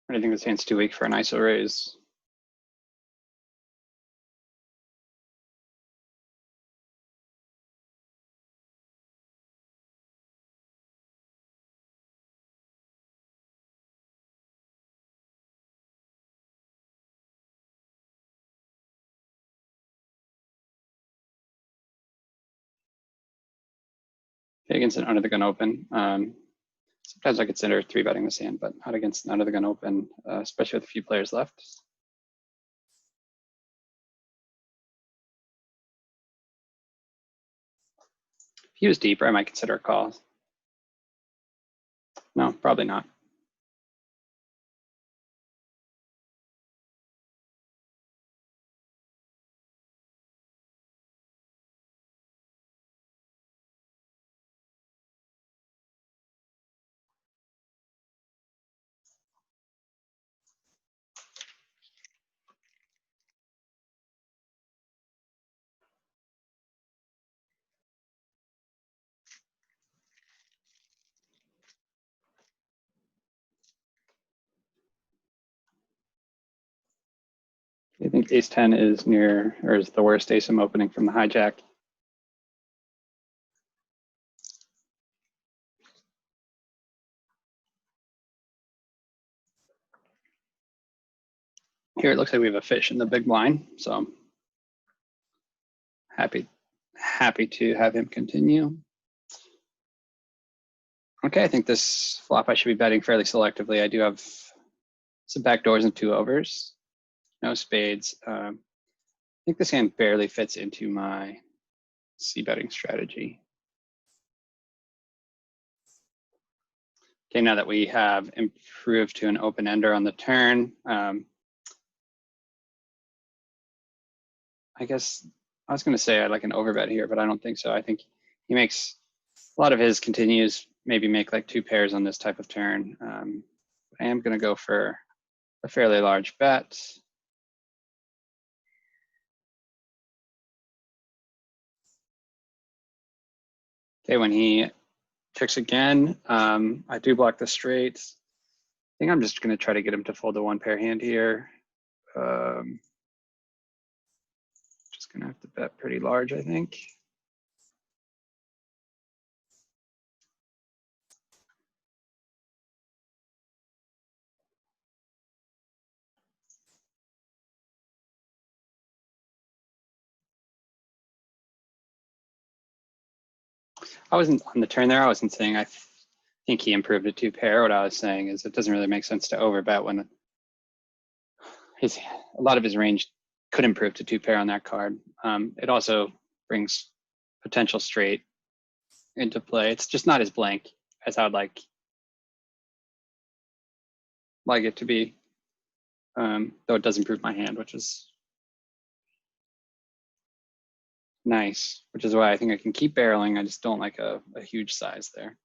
Or do you think this hand's too weak for an ISO raise? Against an under the gun open. Sometimes I consider 3-betting this hand, but not against an under the gun open, especially with a few players left. If he was deeper, I might consider a call. No, probably not. I think ace 10 is near, or is the worst ace I'm opening from the hijack. Here it looks like we have a fish in the big blind, so I'm happy to have him continue. Okay, I think this flop I should be betting fairly selectively. I do have some backdoors and 2 overs, no spades. I think this hand barely fits into my C betting strategy. Okay, now that we have improved to an open ender on the turn, I guess I was going to say I'd like an overbet here, but I don't think so. I think he makes a lot of his continues, maybe make like 2 pairs on this type of turn. I am going to go for a fairly large bet. Okay, when he checks again, I do block the straights. I think I'm just going to try to get him to fold a 1 pair hand here. Just going to have to bet pretty large, I think. I wasn't on the turn there. I wasn't saying I think he improved a 2 pair. What I was saying is it doesn't really make sense to overbet when a lot of his range could improve to 2 pair on that card. It also brings potential straight into play. It's just not as blank as I would like it to be, though it does improve my hand, which is nice, which is why I think I can keep barreling. I just don't like a huge size there.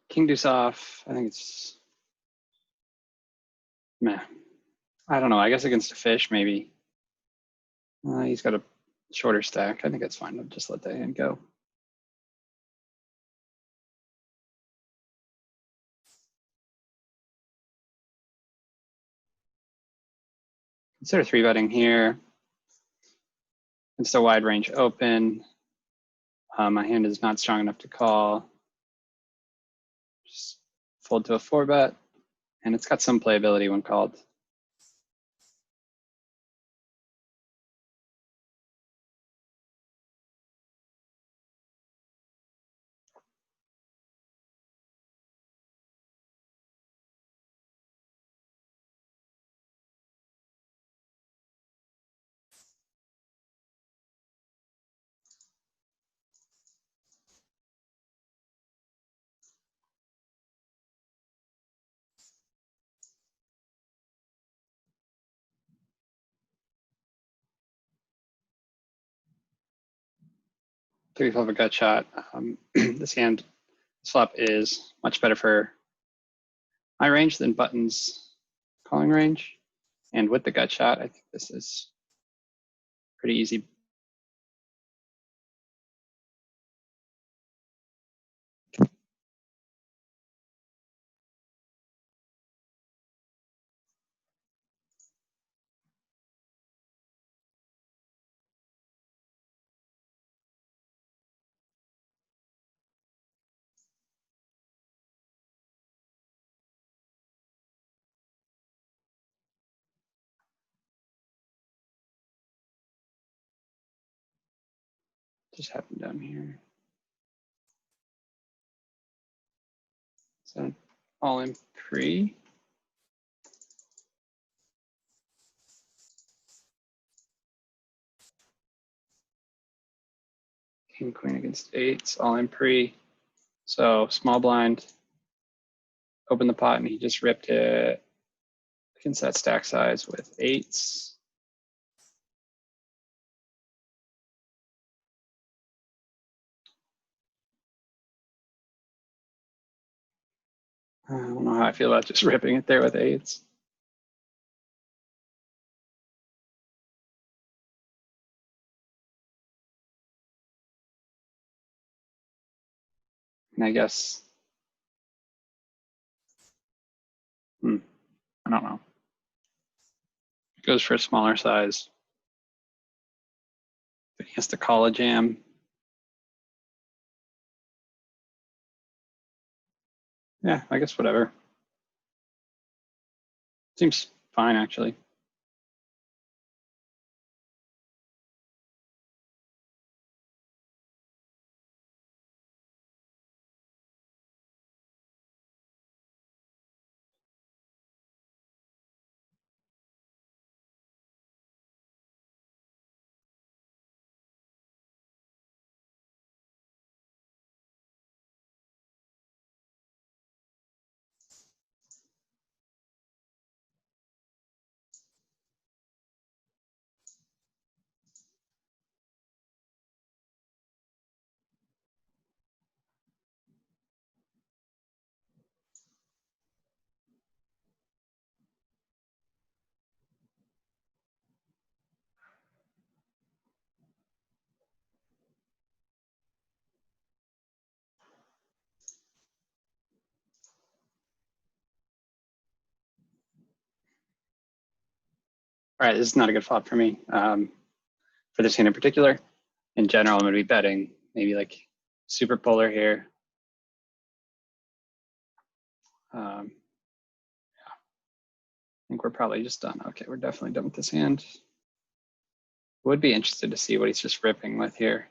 King deuce off, I think it's meh. I don't know, I guess against a fish, maybe. He's got a shorter stack. I think it's fine to just let that hand go. Consider 3-betting here. It's a wide range open. My hand is not strong enough to call. Just fold to a 4-bet, and it's got some playability when called. 3-flop a gut shot. This hand flop is much better for my range than Button's calling range. And with the gut shot, I think this is pretty easy. Just happened down here. So all in pre. King, queen against eights, all in pre. So small blind, open the pot, and he just ripped it against that stack size with eights. I don't know how I feel about just ripping it there with eights. And I guess, I don't know. It goes for a smaller size. But he has to call a jam. Yeah, I guess whatever. Seems fine, actually. All right, this is not a good flop for me. For this hand in particular, in general, I'm going to be betting maybe like super polar here. Yeah. I think we're probably just done. Okay, we're definitely done with this hand. Would be interested to see what he's just ripping with here.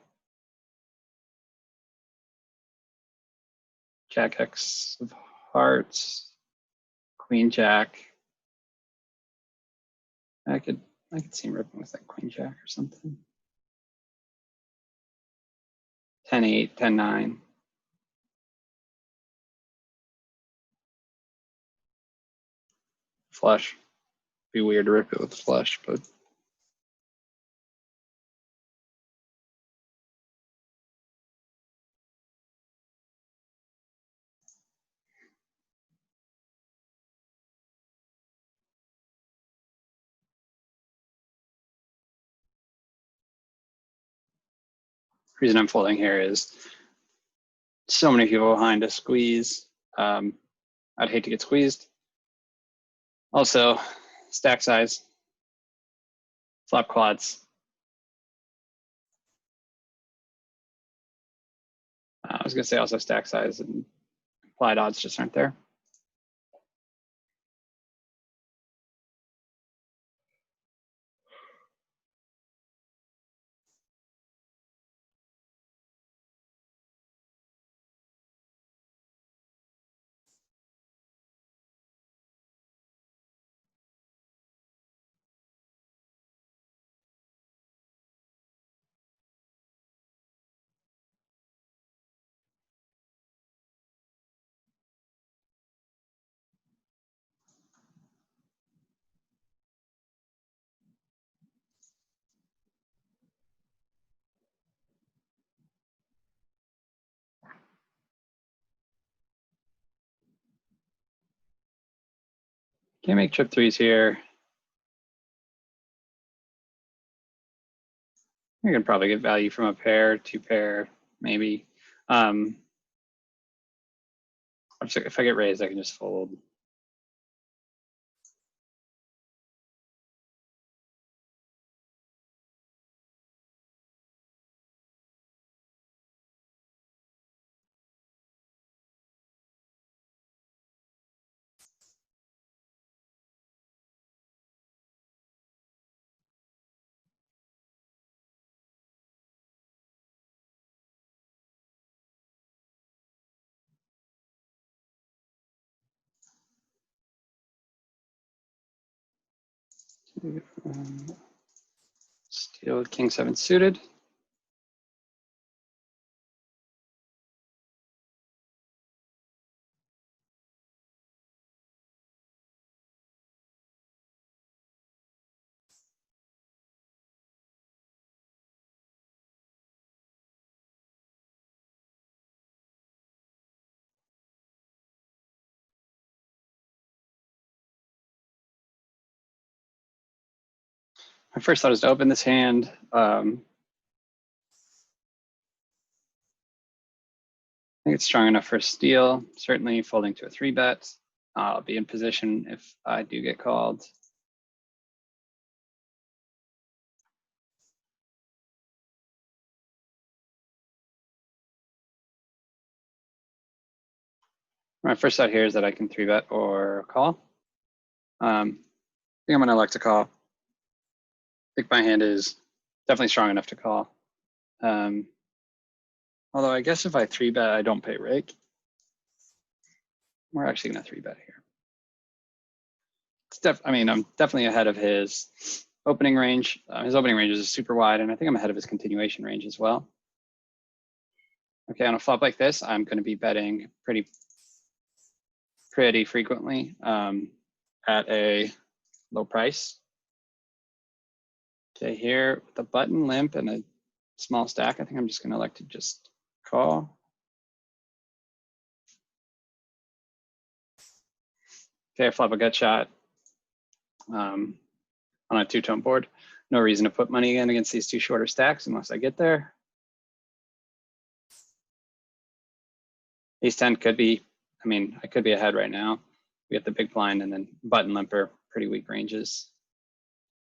Jack X of hearts, Queen Jack. I could see him ripping with like Queen Jack or something. 10-8, 10-9. Flush. Be weird to rip it with flush, but the reason I'm folding here is so many people behind to squeeze. I'd hate to get squeezed. Also, stack size, flop quads. I was gonna say also stack size and implied odds just aren't there. Can't make trip threes here. You can probably get value from a pair, two pair, maybe. If I get raised, I can just fold. Steal king seven suited. My first thought is to open this hand. I think it's strong enough for a steal. Certainly folding to a 3-bet. I'll be in position if I do get called. My first thought here is that I can 3-bet or call. I think I'm going to elect to call. I think my hand is definitely strong enough to call. Although I guess if I 3-bet, I don't pay rake. We're actually going to 3-bet here. I mean, I'm definitely ahead of his opening range. His opening range is super wide, and I think I'm ahead of his continuation range as well. Okay, on a flop like this, I'm going to be betting pretty frequently at a low price. Okay, here with a button, limp, and a small stack, I think I'm just going to elect to just call. Okay, I flop a gut shot on a two-tone board. No reason to put money in against these two shorter stacks unless I get there. Ace 10 could be, I mean, I could be ahead right now. We get the big blind and then button limper, pretty weak ranges.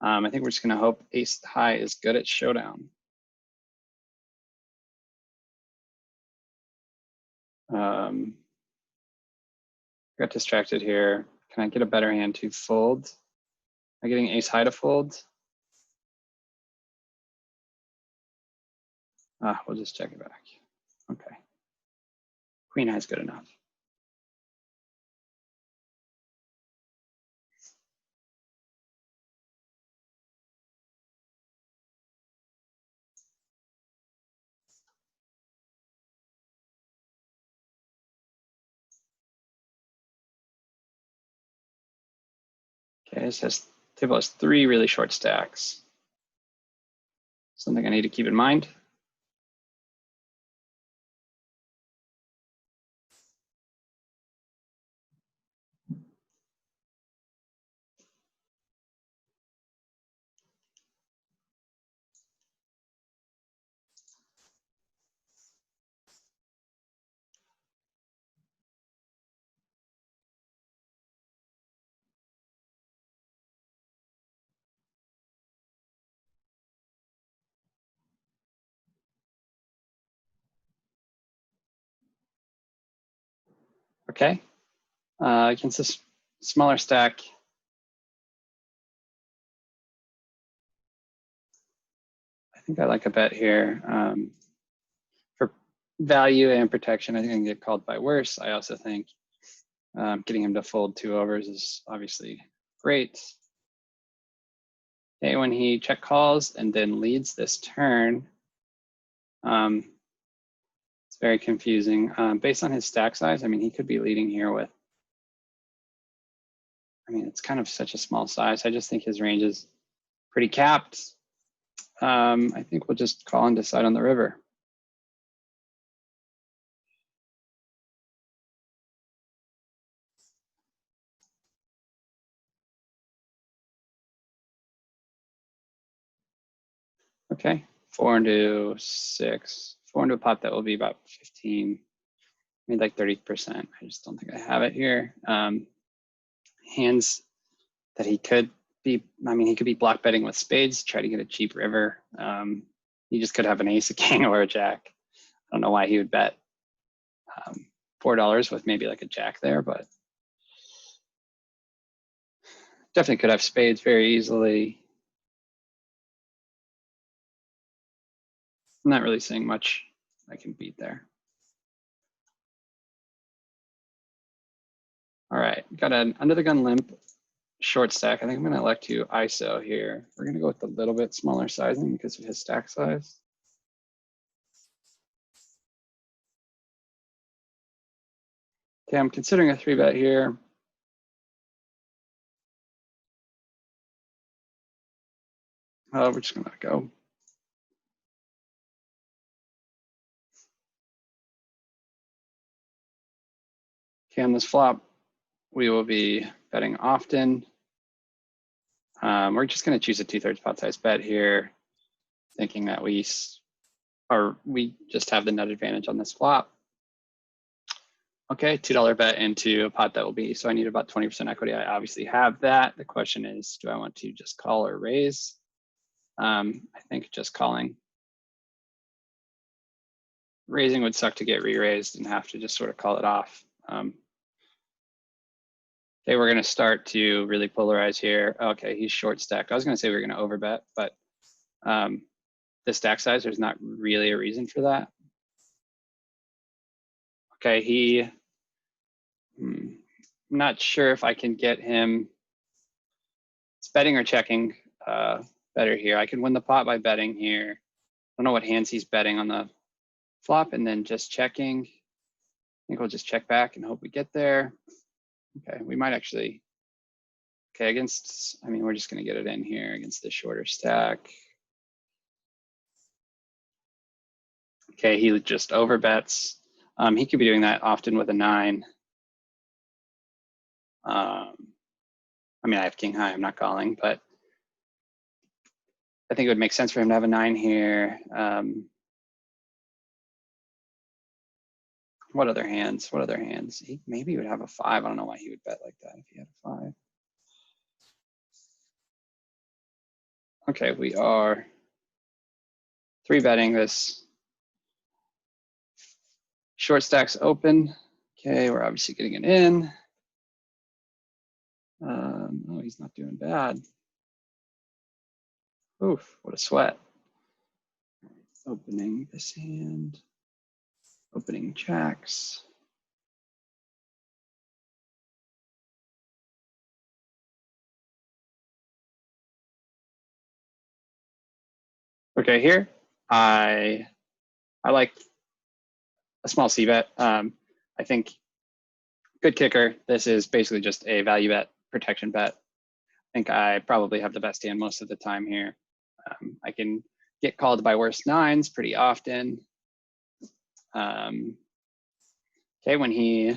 I think we're just going to hope ace high is good at showdown. Got distracted here. Can I get a better hand to fold? Am I getting ace high to fold? We'll just check it back. Okay. Queen high is good enough. Okay, this table has 3 really short stacks. Something I need to keep in mind. Okay, against this smaller stack, I think I like a bet here. For value and protection, I think I can get called by worse. I also think getting him to fold 2 overs is obviously great. Okay, when he check calls and then leads this turn, it's very confusing. Based on his stack size, I mean, he could be leading here with, I mean, it's kind of such a small size. I just think his range is pretty capped. I think we'll just call and decide on the river. Okay, 4 into 6. 4 into a pot that will be about 15. Made like 30%. I just don't think I have it here. Hands that he could be, I mean, he could be block betting with spades, try to get a cheap river. He just could have an ace, a king, or a jack. I don't know why he would bet $4 with maybe like a jack there, but definitely could have spades very easily. I'm not really seeing much I can beat there. All right, got an under the gun limp short stack. I think I'm going to elect to ISO here. We're going to go with a little bit smaller sizing because of his stack size. Okay, I'm considering a 3-bet here. We're just going to go. Okay, on this flop, we will be betting often. We're just going to choose a 2/3 pot size bet here, thinking that we just have the nut advantage on this flop. Okay, $2 bet into a pot that will be, so I need about 20% equity. I obviously have that. The question is, do I want to just call or raise? I think just calling. Raising would suck to get re-raised and have to just sort of call it off. Okay, we're going to start to really polarize here. Okay, he's short stacked. I was going to say we were going to overbet, but the stack size, there's not really a reason for that. Okay, I'm not sure if I can get him. It's betting or checking better here. I can win the pot by betting here. I don't know what hands he's betting on the flop, and then just checking. I think we'll just check back and hope we get there. Okay, we might actually. Okay, against, I mean, we're just going to get it in here against the shorter stack. Okay, he just overbets. He could be doing that often with a 9. I mean, I have king high, I'm not calling, but I think it would make sense for him to have a 9 here. What other hands? What other hands? Maybe he would have a 5. I don't know why he would bet like that if he had a 5. Okay, we are 3-betting this. Short stack's open. Okay, we're obviously getting it in. Oh, he's not doing bad. Oof, what a sweat. Opening this hand. Opening jacks. Okay, here I like a small C bet. I think good kicker. This is basically just a value bet, protection bet. I think I probably have the best hand most of the time here. I can get called by worse 9s pretty often. Okay, when he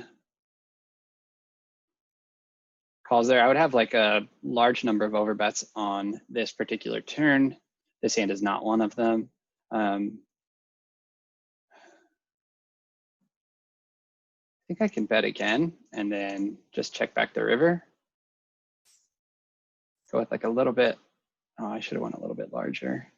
calls there, I would have like a large number of overbets on this particular turn. This hand is not one of them. I think I can bet again and then just check back the river. Go with like a little bit. Oh, I should have went a little bit larger.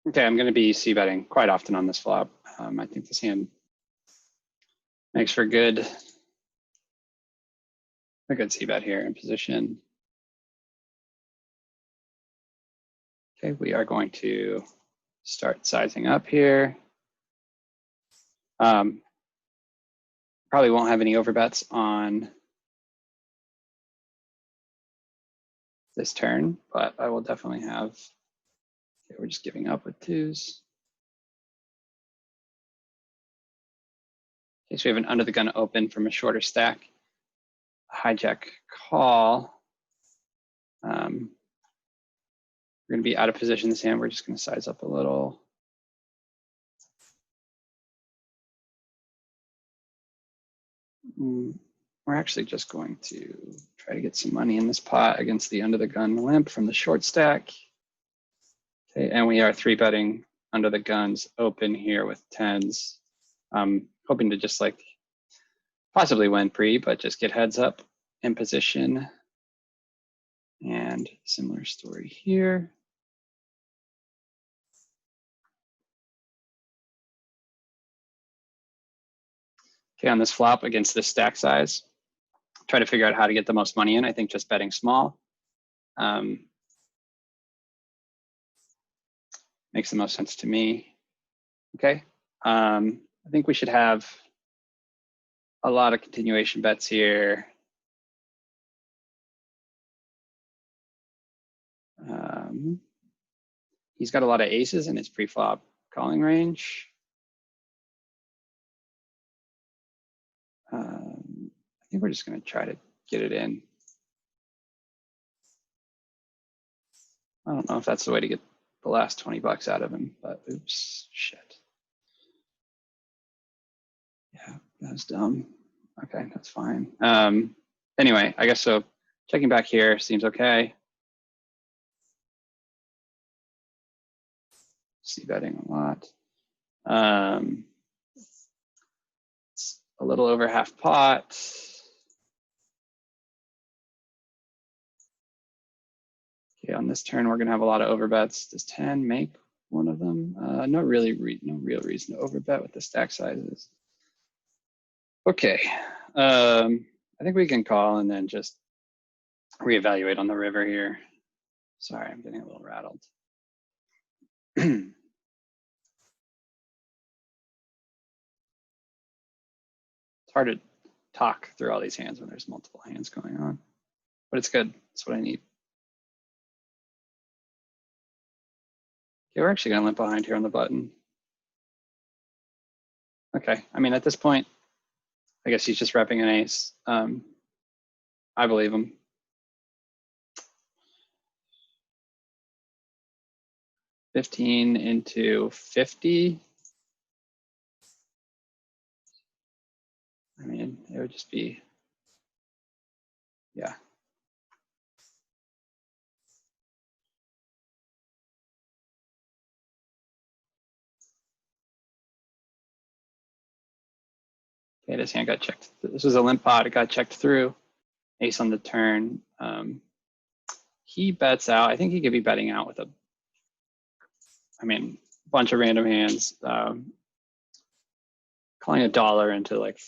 Okay, I'm going to be c-betting quite often on this flop. I think this hand makes for a good c-bet here in position. Okay, we are going to start sizing up here. Probably won't have any overbets on this turn, but I will definitely have, okay, we're just giving up with twos. Okay, so we have an under the gun open from a shorter stack. Hijack call. We're going to be out of position this hand. We're just going to size up a little. We're actually just going to try to get some money in this pot against the under the gun limp from the short stack. Okay, and we are 3-betting under the guns open here with tens. Hoping to just like possibly win pre, but just get heads up in position. And similar story here. Okay, on this flop against this stack size, try to figure out how to get the most money in. I think just betting small makes the most sense to me. Okay, I think we should have a lot of continuation bets here. He's got a lot of aces in his pre-flop calling range. I think we're just going to try to get it in. I don't know if that's the way to get the last 20 bucks out of him, but oops, shit. Yeah, that's dumb. Okay, that's fine. Anyway, I guess so. Checking back here seems okay. C-betting a lot. It's a little over half pot. Okay, on this turn, we're going to have a lot of overbets. Does 10 make one of them? No real reason to overbet with the stack sizes. Okay, I think we can call and then just reevaluate on the river here. Sorry, I'm getting a little rattled. It's hard to talk through all these hands when there's multiple hands going on, but it's good. It's what I need. Okay, we're actually gonna limp behind here on the button. Okay, I mean, at this point, I guess he's just repping an ace. I believe him. $15 into 50. I mean, it would just be, yeah. Okay, this hand got checked. This was a limp pot. It got checked through. Ace on the turn. He bets out. I think he could be betting out with a, I mean, bunch of random hands. Calling $1 into like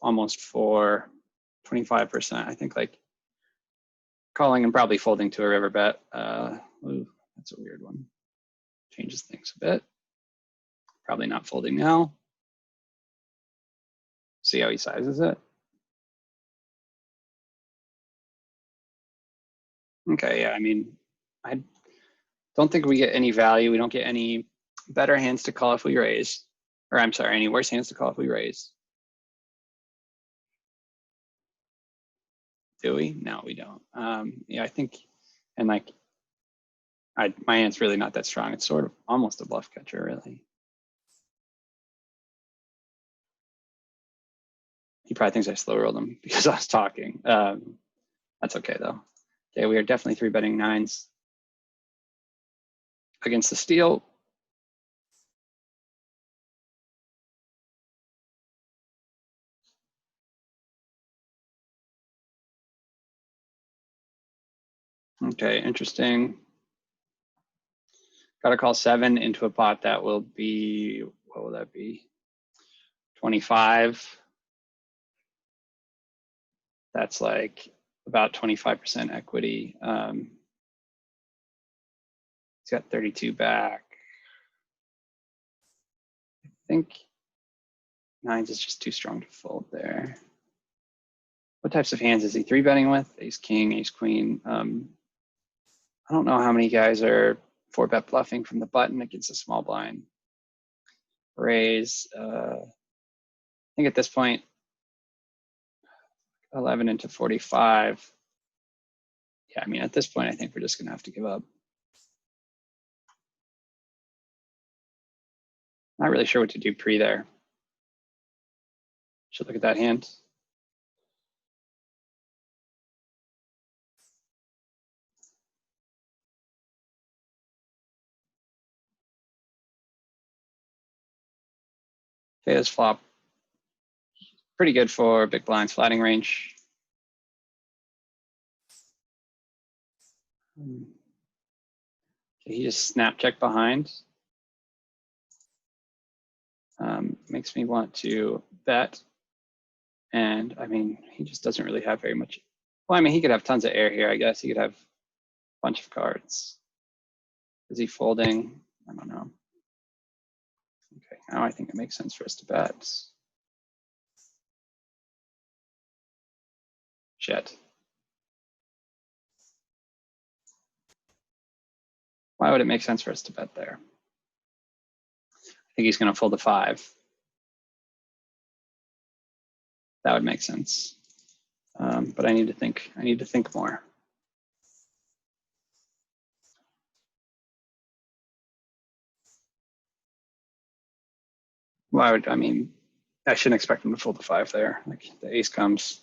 almost 25%. I think like calling and probably folding to a river bet. Ooh, that's a weird one. Changes things a bit. Probably not folding now. See how he sizes it. Okay, yeah, I mean, I don't think we get any value. We don't get any better hands to call if we raise. Or I'm sorry, any worse hands to call if we raise. Do we? No, we don't. Yeah, I think, and like, my hand's really not that strong. It's sort of almost a bluff catcher, really. He probably thinks I slow rolled him because I was talking. That's okay though. Okay, we are definitely 3-betting nines against the steal. Okay, interesting. Got to call 7 into a pot that will be, what will that be? 25. That's like about 25% equity. He's got 32 back. I think 9s is just too strong to fold there. What types of hands is he 3-betting with? Ace king, ace queen. I don't know how many guys are 4-bet bluffing from the button against a small blind raise. I think at this point, 11 into 45. Yeah, I mean, at this point, I think we're just gonna have to give up. Not really sure what to do pre there. Should look at that hand. Okay, this flop, pretty good for big blinds flatting range. Okay, he just snap check behind. Makes me want to bet. And I mean, he just doesn't really have very much. Well, I mean, he could have tons of air here, I guess. He could have a bunch of cards. Is he folding? I don't know. Okay, now I think it makes sense for us to bet. Shit. Why would it make sense for us to bet there? I think he's going to fold a 5. That would make sense. But I need to think more. Why would, I mean, I shouldn't expect him to fold the 5 there. Like the ace comes.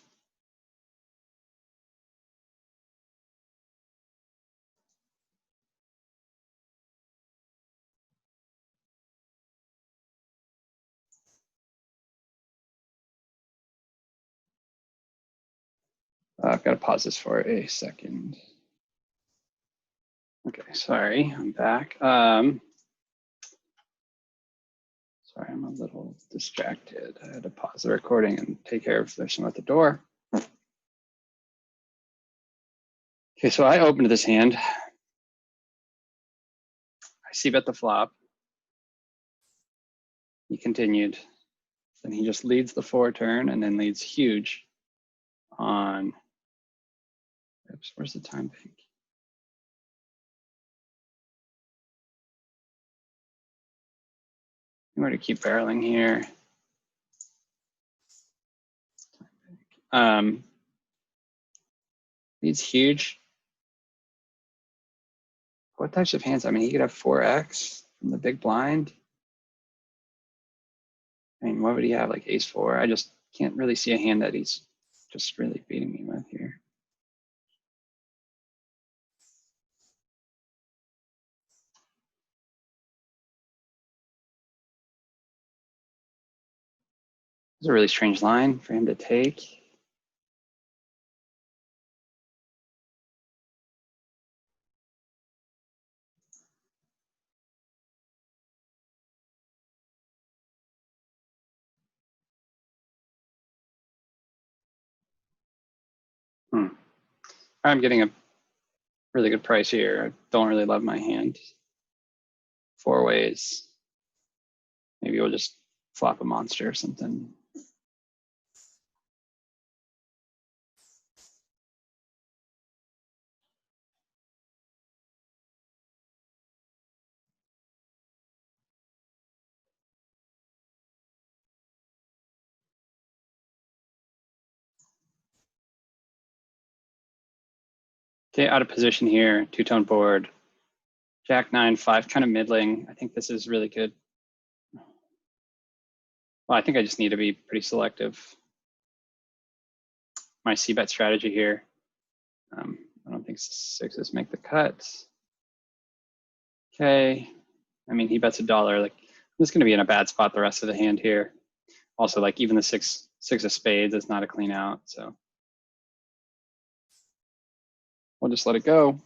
I've got to pause this for a second. Okay, sorry, I'm back. Sorry, I'm a little distracted. I had to pause the recording and take care of there's someone at the door. Okay, so I opened this hand. I c-bet the flop. He continued. Then he just leads the 4 turn and then leads huge on, oops, where's the time bank? I'm going to keep barreling here. Leads huge. What types of hands? I mean, he could have 4x from the big blind. I mean, what would he have, like ace 4? I just can't really see a hand that he's just really beating me with here. It's a really strange line for him to take. I'm getting a really good price here. I don't really love my hand. 4 ways. Maybe we'll just flop a monster or something. Okay, out of position here, 2-tone board. Jack 9, 5, kind of middling. I think this is really good. Well, I think I just need to be pretty selective. My c-bet strategy here. I don't think 6s make the cut. Okay, I mean, he bets $1. Like, I'm just going to be in a bad spot the rest of the hand here. Also, like even the 6 of spades is not a clean out, so we'll just let it go.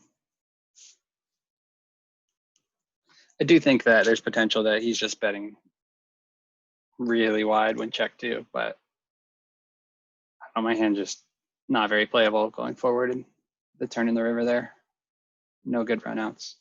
I do think that there's potential that he's just betting really wide when check too, but I don't know, my hand just not very playable going forward and the turn in the river there. No good runouts.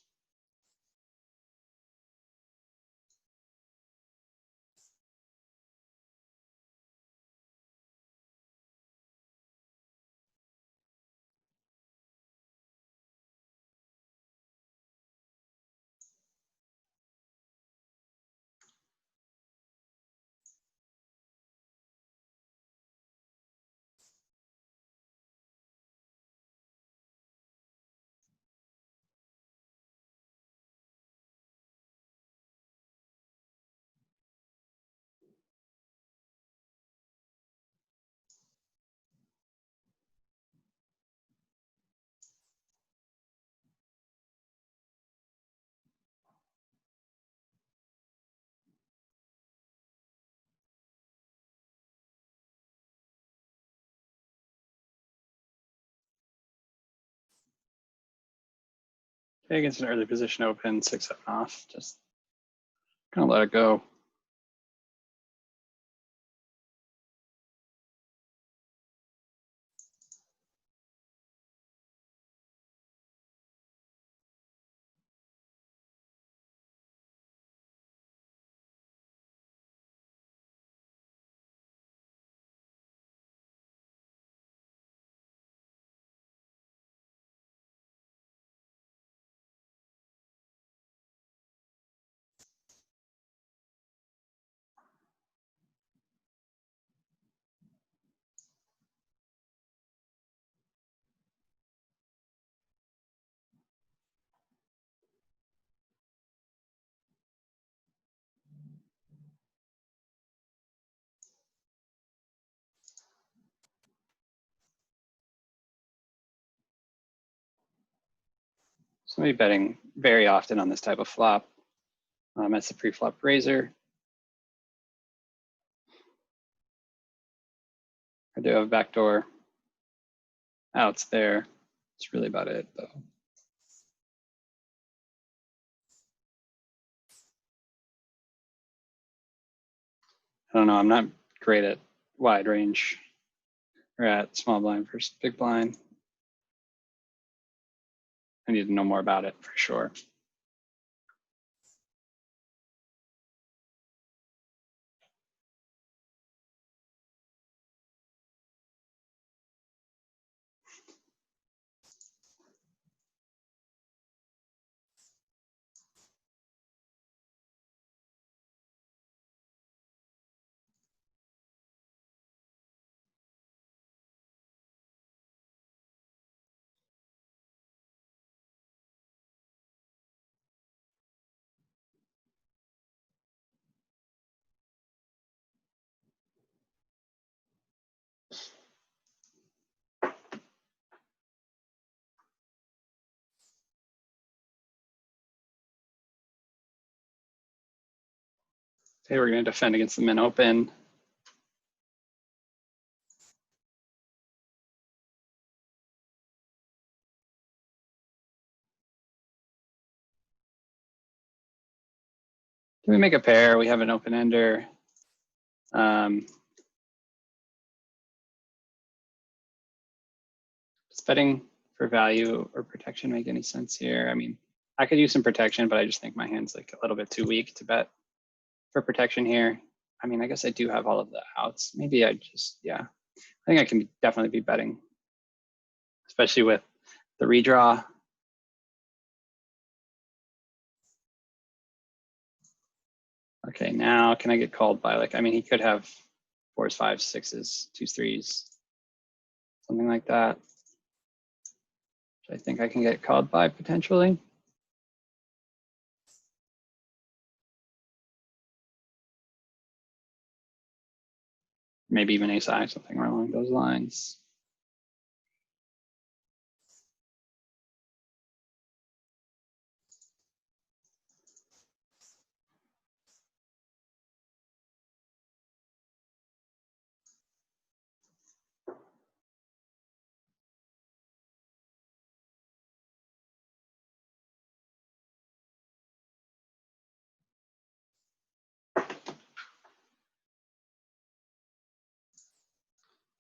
Okay, against an early position open, 6-7 off. Just gonna let it go. So I'm betting very often on this type of flop. That's the pre-flop raiser. I do have backdoor outs there. It's really about it though. I don't know, I'm not great at wide range or at small blind versus big blind. I need to know more about it for sure. Today we're going to defend against the min open. Can we make a pair? We have an open ender. Does betting for value or protection make any sense here? I mean, I could use some protection, but I just think my hand's like a little bit too weak to bet for protection here. I mean, I guess I do have all of the outs. Maybe I just, yeah. I think I can definitely be betting, especially with the redraw. Okay, now can I get called by like, I mean, he could have 4s, 5s, 6s, 2s, 3s, something like that. Which I think I can get called by potentially. Maybe even ace-high, something along those lines.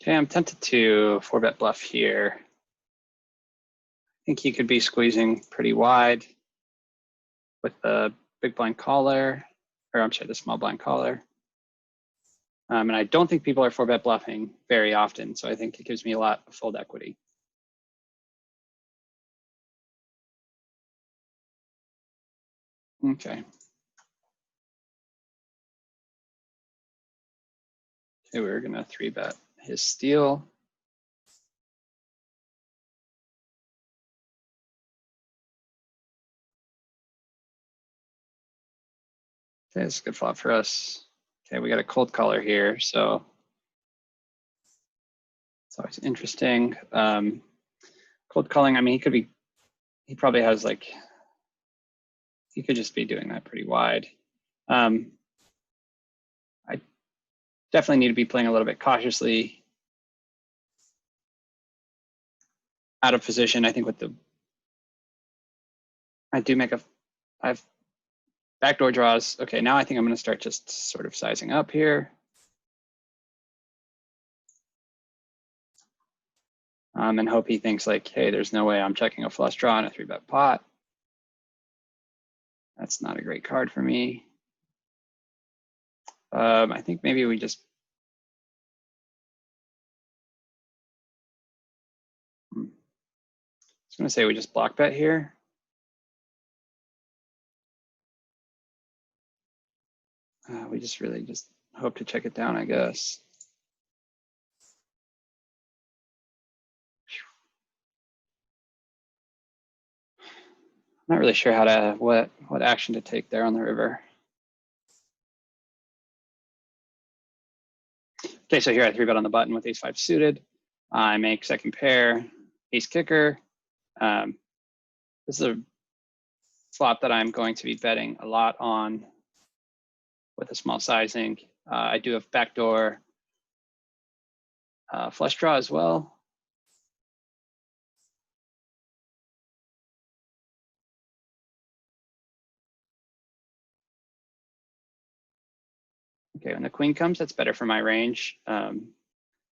Okay, I'm tempted to 4-bet bluff here. I think he could be squeezing pretty wide with the big blind caller, or I'm sorry, the small blind caller. And I don't think people are 4-bet bluffing very often, so I think it gives me a lot of fold equity. Okay. Okay, we're gonna 3-bet his steal. Okay, it's a good flop for us. Okay, we got a cold caller here, so it's always interesting. Cold calling, I mean, he probably has like, he could just be doing that pretty wide. I definitely need to be playing a little bit cautiously. Out of position, I think with the, I have backdoor draws. Okay, now I think I'm gonna start just sort of sizing up here. And hope he thinks like, hey, there's no way I'm checking a flush draw in a 3-bet pot. That's not a great card for me. I think maybe we just, I was gonna say we just block bet here. We just really just hope to check it down, I guess. I'm not really sure how to, what action to take there on the river. Okay, so here I 3-bet on the button with ace-5 suited. I make second pair, ace kicker. This is a flop that I'm going to be betting a lot on with a small sizing. I do have backdoor flush draw as well. Okay, when the queen comes, that's better for my range. I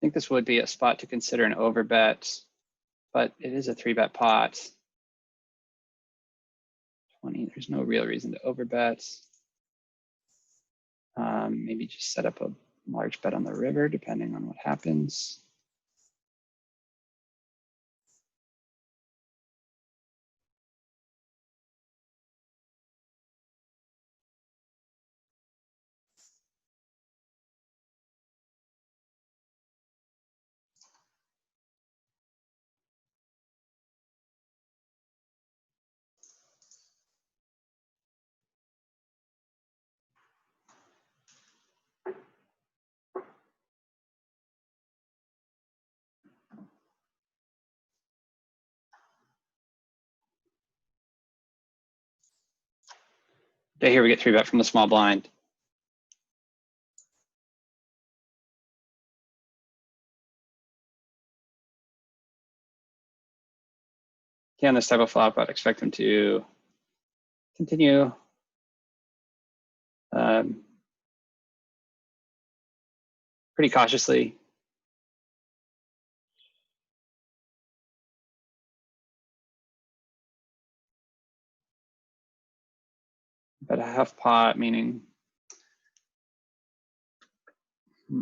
think this would be a spot to consider an overbet, but it is a 3-bet pot. 20, there's no real reason to overbet. Maybe just set up a large bet on the river, depending on what happens. Okay, here we get 3-bet from the small blind. Okay, on this type of flop, I'd expect him to continue. Pretty cautiously. Bet a half pot, meaning I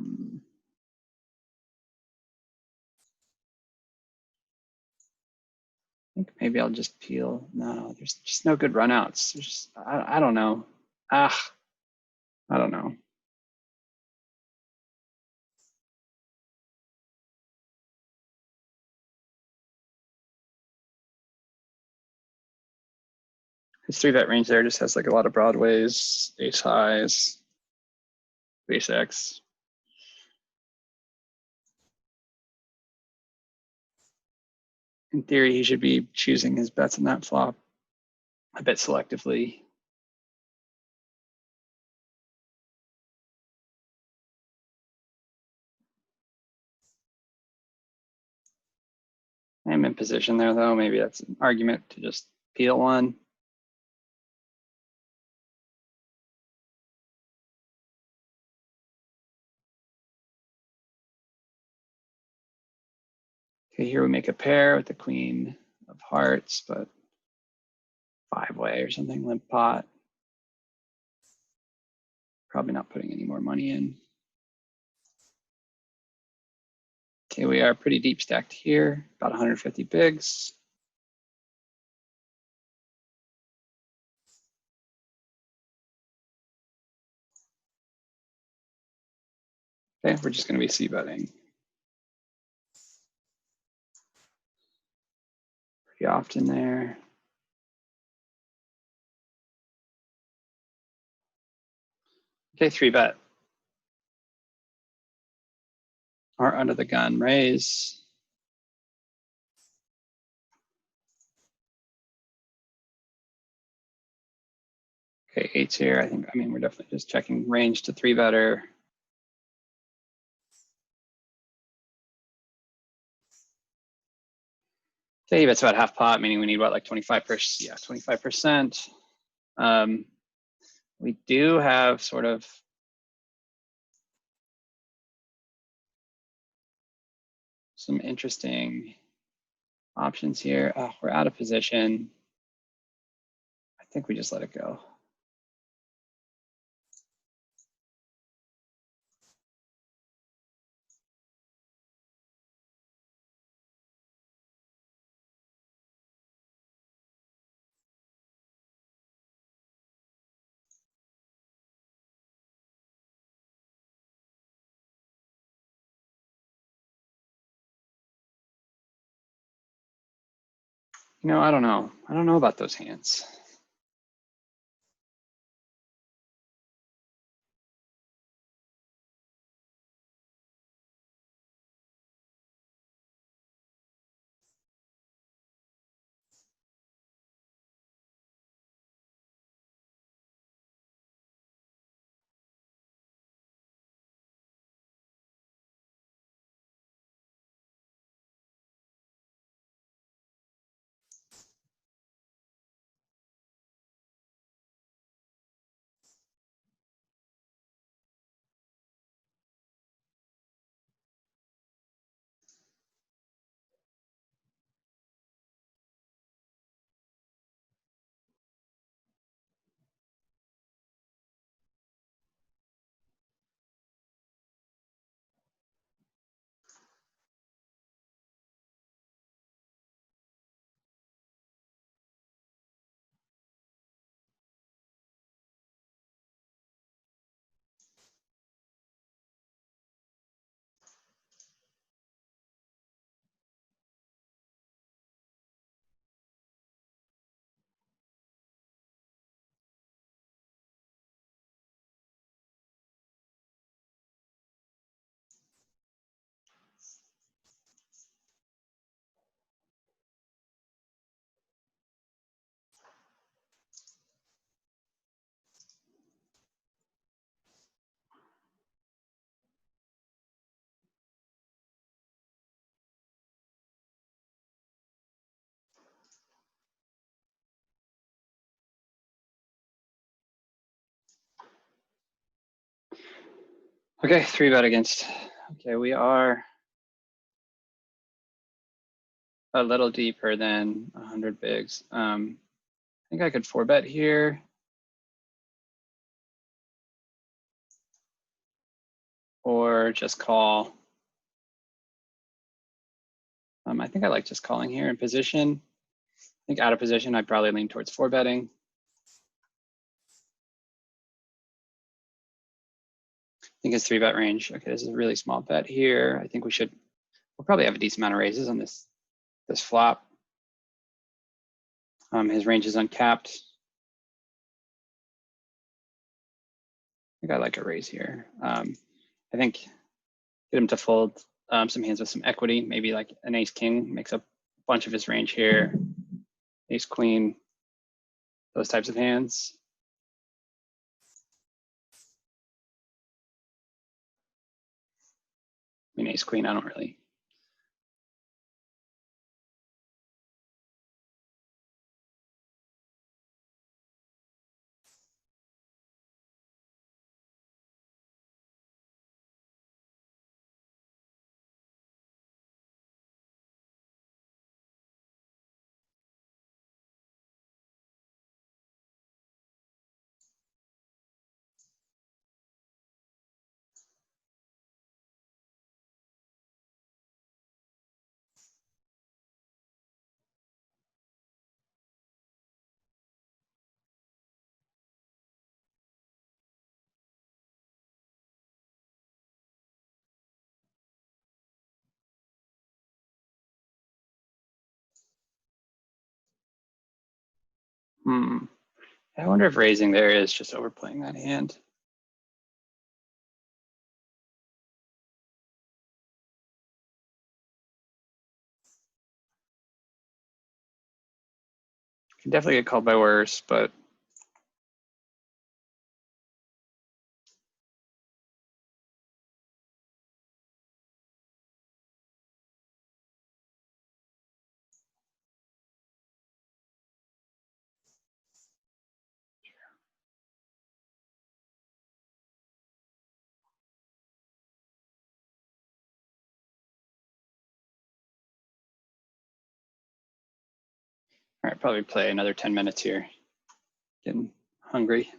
think maybe I'll just peel. No, there's just no good runouts. There's just, I don't know. I don't know. His 3-bet range there just has like a lot of broadways, ace highs, ace X. In theory, he should be choosing his bets in that flop a bit selectively. I'm in position there though. Maybe that's an argument to just peel one. Okay, here we make a pair with the queen of hearts, but 5-way or something, limp pot. Probably not putting any more money in. Okay, we are pretty deep stacked here, about 150 bigs. Okay, we're just going to be c-betting. Pretty often there. Okay, 3-bet. Or under the gun, raise. Okay, 8's here. I mean, we're definitely just checking range to 3-better. Okay, that's about half pot, meaning we need what, like 25%? Yeah, 25%. We do have sort of some interesting options here. Oh, we're out of position. I think we just let it go. You know, I don't know. I don't know about those hands. Okay, 3-bet against. Okay, we are a little deeper than 100 bigs. I think I could 4-bet here. Or just call. I think I like just calling here in position. I think out of position, I'd probably lean towards 4-betting. I think it's 3-bet range. Okay, this is a really small bet here. I think we'll probably have a decent amount of raises on this flop. His range is uncapped. I think I like a raise here. I think get him to fold some hands with some equity, maybe like an ace-king makes up a bunch of his range here. Ace-queen, those types of hands. I mean, ace-queen, I don't really. I wonder if raising there is just overplaying that hand. Can definitely get called by worse, but all right, probably play another 10 minutes here. Getting hungry.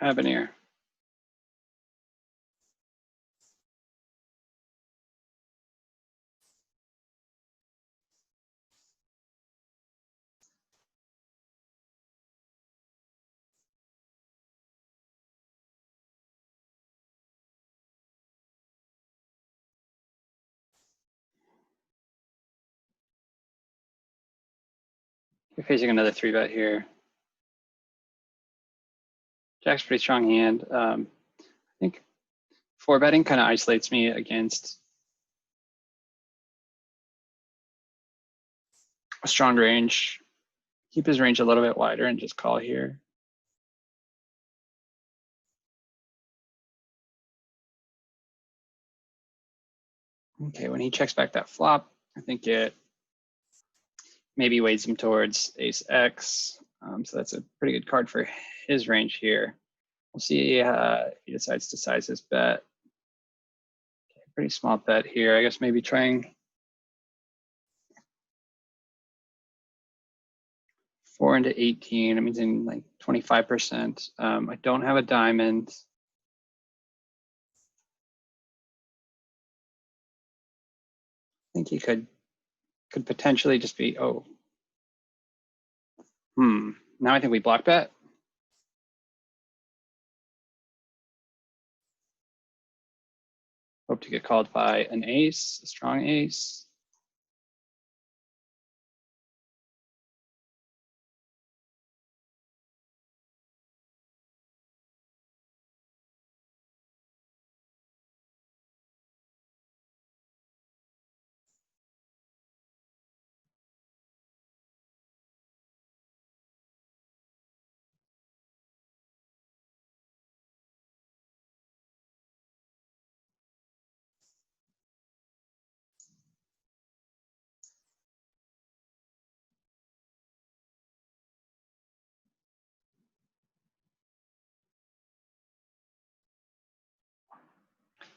What happened here? You're facing another 3-bet here. Jack's pretty strong hand. I think 4-betting kind of isolates me against a strong range. Keep his range a little bit wider and just call here. Okay, when he checks back that flop, I think it maybe weighs him towards ace X. So that's a pretty good card for his range here. We'll see if he decides to size his bet. Okay, pretty small bet here. I guess maybe trying 4 into 18. I mean, in like 25%. I don't have a diamond. I think he could potentially just be, oh. Now I think we block bet. Hope to get called by an ace, a strong ace.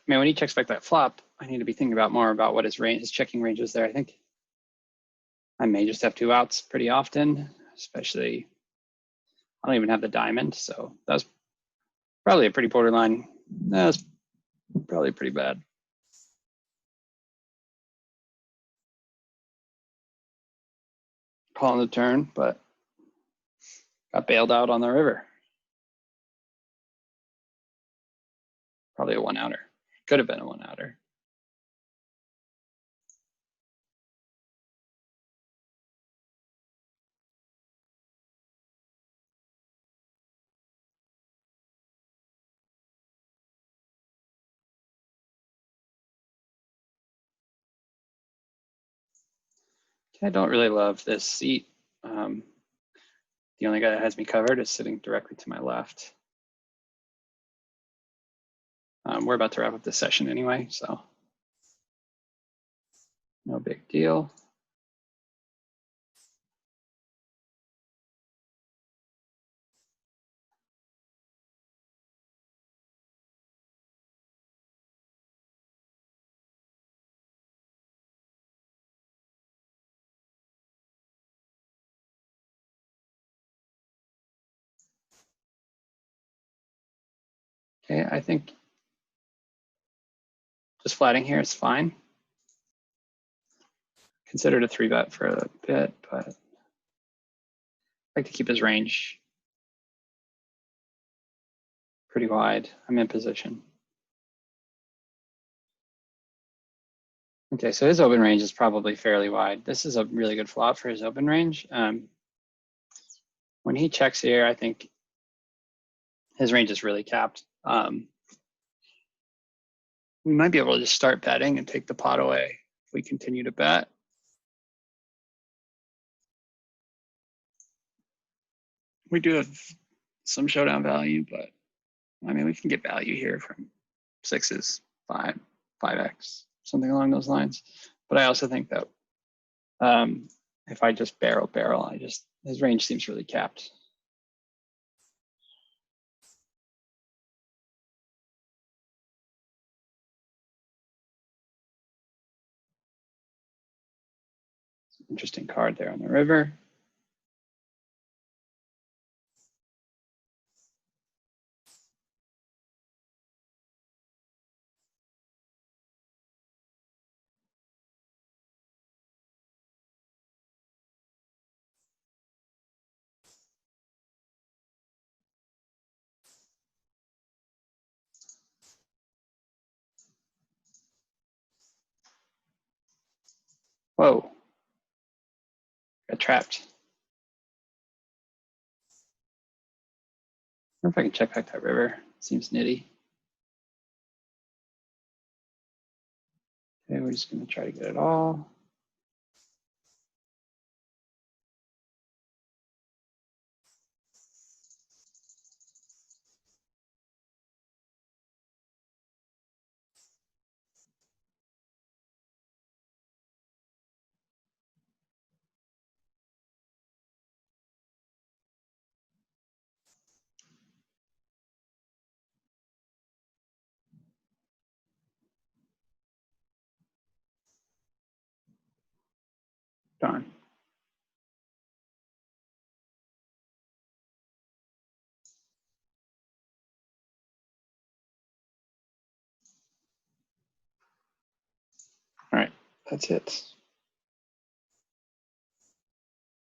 I mean, when he checks back that flop, I need to be thinking about more about what his range, his checking range is there. I think I may just have 2 outs pretty often, especially I don't even have the diamond. So that's probably a pretty borderline. That's probably pretty bad. Calling the turn, but got bailed out on the river. Probably a 1-outer. Could have been a 1-outer. I don't really love this seat. The only guy that has me covered is sitting directly to my left. We're about to wrap up this session anyway, so no big deal. Okay, I think just flatting here is fine. Considered a 3-bet for a bit, but I like to keep his range pretty wide. I'm in position. Okay, so his open range is probably fairly wide. This is a really good flop for his open range. When he checks here, I think his range is really capped. We might be able to just start betting and take the pot away if we continue to bet. We do have some showdown value, but I mean, we can get value here from 6s, 5x, something along those lines. But I also think that if I just barrel, his range seems really capped. Interesting card there on the river. Whoa, got trapped. I wonder if I can check back that river. Seems nitty. Okay, we're just gonna try to get it all. Darn. All right, that's it.